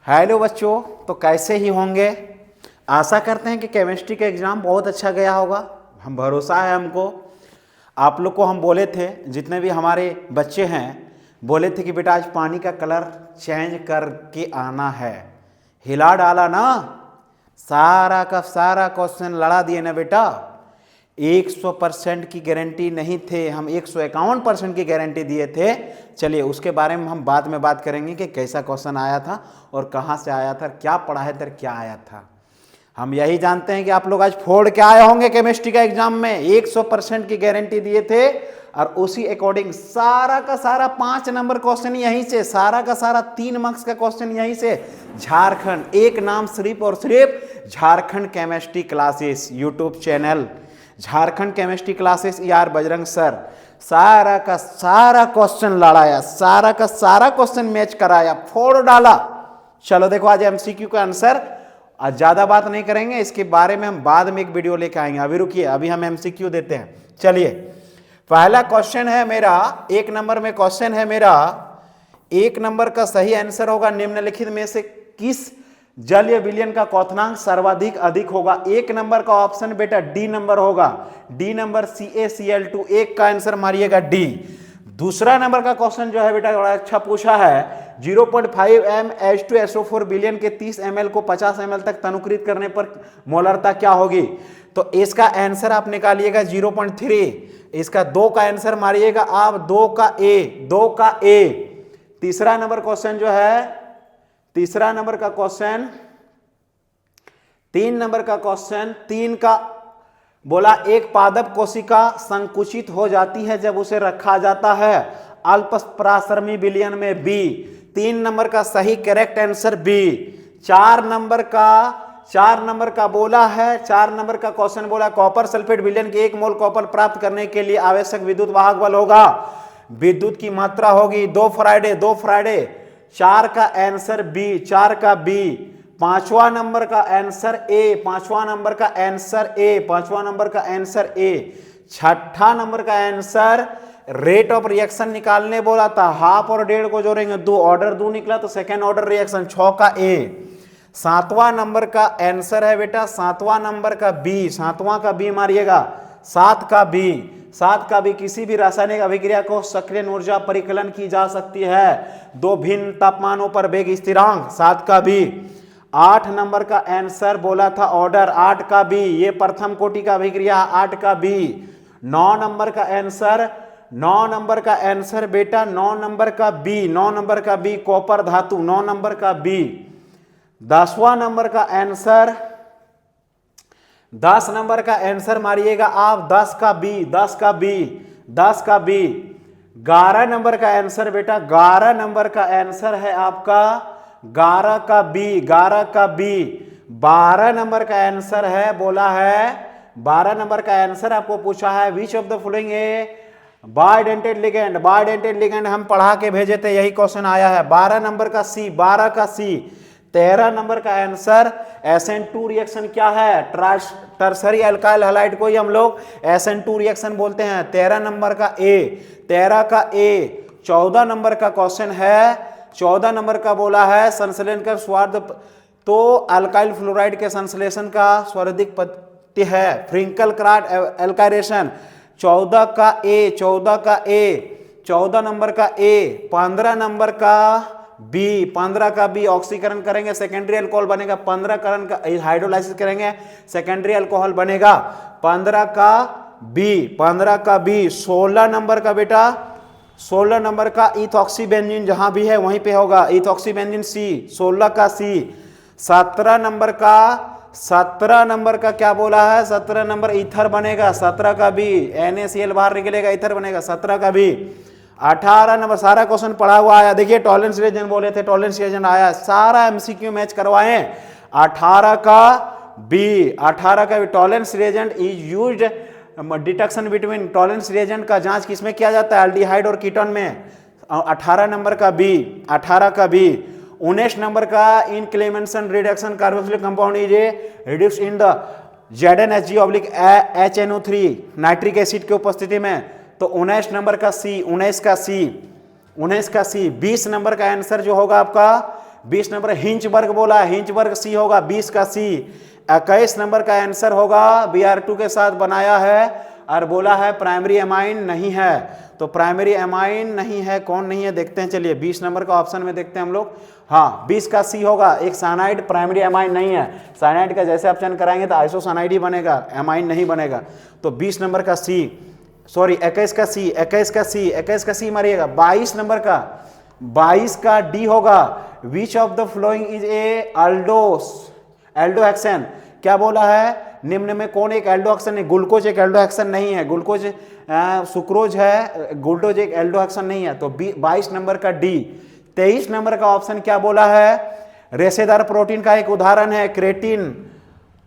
Hello बच्चों, तो कैसे ही होंगे। आशा करते हैं कि केमिस्ट्री का एग्ज़ाम बहुत अच्छा गया होगा। हम भरोसा है हमको। आप लोग को हम बोले थे, जितने भी हमारे बच्चे हैं बोले थे कि बेटा आज पानी का कलर चेंज करके आना है। हिला डाला ना, सारा का सारा क्वेश्चन लड़ा दिए ना बेटा। 100% की गारंटी नहीं थे, हम 151% की गारंटी दिए थे। चलिए उसके बारे में हम बाद में बात करेंगे कि कैसा क्वेश्चन आया था और कहाँ से आया था, क्या पढ़ा है तर क्या आया था। हम यही जानते हैं कि आप लोग आज फोड़ के आए होंगे केमिस्ट्री का एग्जाम में। 100% की गारंटी दिए थे और उसी अकॉर्डिंग सारा का सारा 5 नंबर क्वेश्चन यहीं से, सारा का सारा 3 मार्क्स का क्वेश्चन यहीं से। झारखंड, एक नाम सिर्फ और सिर्फ Jharkhand chemistry classes YouTube channel, Jharkhand chemistry classes यार बजरंग सर, सारा का सारा क्वेश्चन लड़ाया, सारा का सारा क्वेश्चन मैच कराया, फोड़ डाला। चलो देखो आज एमसीक्यू का आंसर। आज ज्यादा बात नहीं करेंगे, इसके बारे में हम बाद में एक वीडियो लेकर आएंगे। अभी रुकिए, अभी हम एमसीक्यू देते हैं। चलिए पहला क्वेश्चन है मेरा, 1 नंबर में क्वेश्चन है मेरा। 1 नंबर का सही आंसर होगा निम्नलिखित में से किस जलीय विलयन का क्वथनांक सर्वाधिक अधिक होगा। 1 नंबर का ऑप्शन बेटा डी नंबर होगा। डी नंबर CaCl2, 1 का आंसर मारिएगा डी। दूसरा नंबर का क्वेश्चन जो है बेटा बड़ा अच्छा पूछा है। 0.5 m H2SO4 विलयन के 30 ml को 50 ml तक तनुकृत करने पर मोलरता क्या होगी। तो इसका आंसर आप निकालिएगा 0.3। इसका 2 का आंसर मारिएगा आप, 2 का ए। तीसरा नंबर क्वेश्चन जो है, तीसरा नंबर का क्वेश्चन, 3 नंबर का क्वेश्चन, 3 का बोला एक पादप कोशिका संकुचित हो जाती है जब उसे रखा जाता है अल्पप्रासरमी विलयन में बी। 3 नंबर का सही करेक्ट आंसर बी। 4 नंबर का बोला है, 4 नंबर का क्वेश्चन बोला कॉपर सल्फेट विलयन के 1 मोल कॉपर प्राप्त करने के लिए आवश्यक विद्युत वाहक बल होगा, विद्युत की मात्रा होगी 2 फ्राइडे। 4 का आंसर बी, 4 का बी। 5वां नंबर का आंसर ए, 5वां नंबर का आंसर ए, 5वां नंबर का आंसर ए। 6ठा नंबर का आंसर रेट ऑफ रिएक्शन निकालने बोला था, हाफ और डेढ़ को जोड़ेंगे 2, ऑर्डर 2 निकला तो सेकेंड ऑर्डर रिएक्शन, 6 का ए। 7वां नंबर का आंसर है बेटा, 7वां नंबर का बी, 7वां का बी मारिएगा, 7 का बी। 7 का भी किसी भी रासायनिक अभिक्रिया को सक्रियण ऊर्जा परिकलन की जा सकती है 2 भिन्न तापमानों पर वेग स्थिरांक, 7 का भी। 8 नंबर का आंसर बोला था ऑर्डर, 8 का बी, ये प्रथम कोटि का अभिक्रिया, 8 का बी। 9 नंबर का आंसर, 9 नंबर का आंसर बेटा, 9 नंबर का बी, 9 नंबर का बी कॉपर धातु, 9 नंबर का बी। 10वां नंबर का आंसर, 10 नंबर का आंसर मारिएगा आप, 10 का बी, 10 का बी, 10 का बी। 11 नंबर का आंसर बेटा, 11 नंबर का आंसर है आपका 11 का बी, 11 का बी। 12 नंबर का आंसर है, बोला है 12 नंबर का आंसर आपको पूछा है which of the following a bidentate ligand, bidentate ligand हम पढ़ा के भेजे थे, यही क्वेश्चन आया है। 12 नंबर का सी, 12 का सी। 13 नंबर का आंसर SN2 रिएक्शन क्या है, टर्सरी अल्काइल हैलाइड को ही हम लोग SN2 रिएक्शन बोलते हैं। 13 नंबर का ए, 13 का ए। 14 नंबर का क्वेश्चन है, 14 नंबर का बोला है संश्लेषण का स्वाद, तो अल्काइल फ्लोराइड के संश्लेषण का स्वादिक पद्धति है फ्रिंकल क्राट एल्काइरेशन। 14 का ए, 14 का ए, 14 नंबर का ए। 15 नंबर का बी, 15 का बी ऑक्सीकरण करेंगे सेकेंडरी अल्कोहल बनेगा, 15 करण का हाइड्रोलाइसिस करेंगे सेकेंडरी अल्कोहल बनेगा, 15 का बी, 15 का बी। 16 नंबर का बेटा, 16 नंबर का इथॉक्सी बेंजीन जहां भी है वहीं पे होगा, इथॉक्सी बेंजीन सी, 16 का सी। 17 नंबर का, 17 नंबर का क्या बोला है, 17 नंबर ईथर बनेगा, 17 का बी, NaCl बाहर निकलेगा, ईथर बनेगा, 17 का बी। 18 नंबर, सारा क्वेश्चन पढ़ा हुआ आया, देखिए टॉलरेंस रिएजेंट बोले थे, टॉलरेंस रिएजेंट आया, सारा MCQ मैच करवाए। 18 का बी, 18 का B, tolerance reagent is used detection between, tolerance reagent का जांच किसमें किया जाता है, एल्डिहाइड और कीटोन में। 18 नंबर का बी, 18 का बी। 19 नंबर का in Clemmensen reduction carboxylic compound is reduce in the ZnHG/HNO3 nitric acid की उपस्थिति में, तो 19 नंबर का सी, 19 का सी, 19 का सी। 20 नंबर का आंसर जो होगा आपका 20 नंबर हिंचबर्ग बोला, हिंचबर्ग सी होगा, 20 का सी। 21 नंबर का आंसर होगा Br2 के साथ बनाया है और बोला है प्राइमरी एमाइन नहीं है। तो प्राइमरी एमाइन नहीं है, कौन नहीं है देखते हैं। चलिए 20 नंबर का ऑप्शन में देखते हैं हम लोग। हाँ 20 का सी होगा, एक साइनाइड प्राइमरी एमाइन नहीं है। साइनाइड का जैसे ऑप्शन कराएंगे तो आइसोसाइनाइड ही बनेगा, एमाइन नहीं बनेगा। तो 20 नंबर का सी, सॉरी 21 का सी, 21 का सी, 21 का सी मारिएगा। 22 नंबर का, 22 का डी होगा, which of the following is a aldohexane. क्या बोला है, निम्न में कौन एक एल्डोहेक्सेन है? ग्लूकोज एक एल्डोहेक्सेन नहीं है, ग्लूकोज सुक्रोज है, ग्लूकोज एक एल्डोहेक्सेन नहीं है। तो 22 नंबर का डी। 23 नंबर का ऑप्शन क्या बोला है, रेशेदार प्रोटीन का एक उदाहरण है क्रेटिन,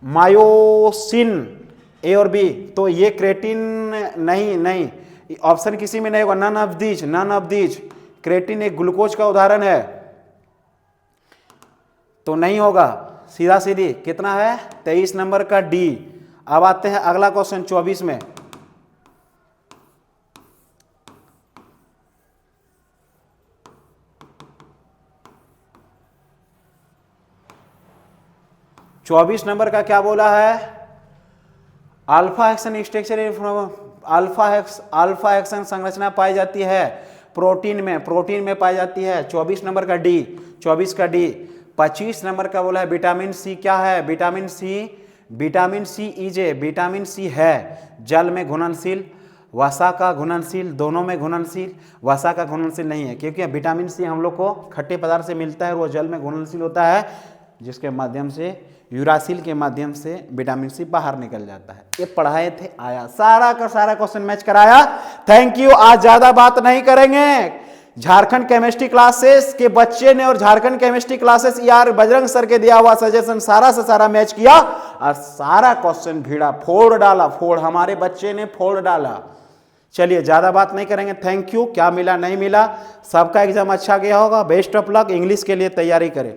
मायोसिन, ए और बी। तो ये क्रेटिन नहीं, ऑप्शन किसी में नहीं होगा, नन ऑफ दीज। क्रेटिन एक ग्लूकोज का उदाहरण है तो नहीं होगा, सीधा सीधी कितना है 23 नंबर का डी। अब आते हैं अगला क्वेश्चन 24 में। चौबीस नंबर का क्या बोला है, alpha hexane structure, alpha hexane संरचना पाई जाती है प्रोटीन में पाई जाती है। 24 नंबर का डी, 24 का डी। 25 नंबर का बोला है विटामिन सी क्या है, विटामिन सी इजे, विटामिन सी है जल में घुलनशील, वसा का घुलनशील, दोनों में घुलनशील। वसा का घुलनशील नहीं है क्योंकि विटामिन सी हम लोग को खट्टे पदार्थ से मिलता है और वो जल में घुलनशील होता है, जिसके माध्यम से यूरासिल के माध्यम से विटामिन सी बाहर निकल जाता है। ये पढ़ाए थे, आया सारा का सारा क्वेश्चन मैच कराया। Thank you. आज ज्यादा बात नहीं करेंगे। झारखंड केमिस्ट्री क्लासेस के बच्चे ने और झारखंड केमिस्ट्री क्लासेस यार बजरंग सर के दिया हुआ सजेशन सारा से सारा मैच किया और सारा क्वेश्चन भिड़ा, फोड़ डाला, हमारे बच्चे ने फोड़ डाला। चलिए ज्यादा बात नहीं करेंगे। Thank you. क्या मिला नहीं मिला, सबका एग्जाम अच्छा गया होगा। Best of luck. इंग्लिश के लिए तैयारी करें।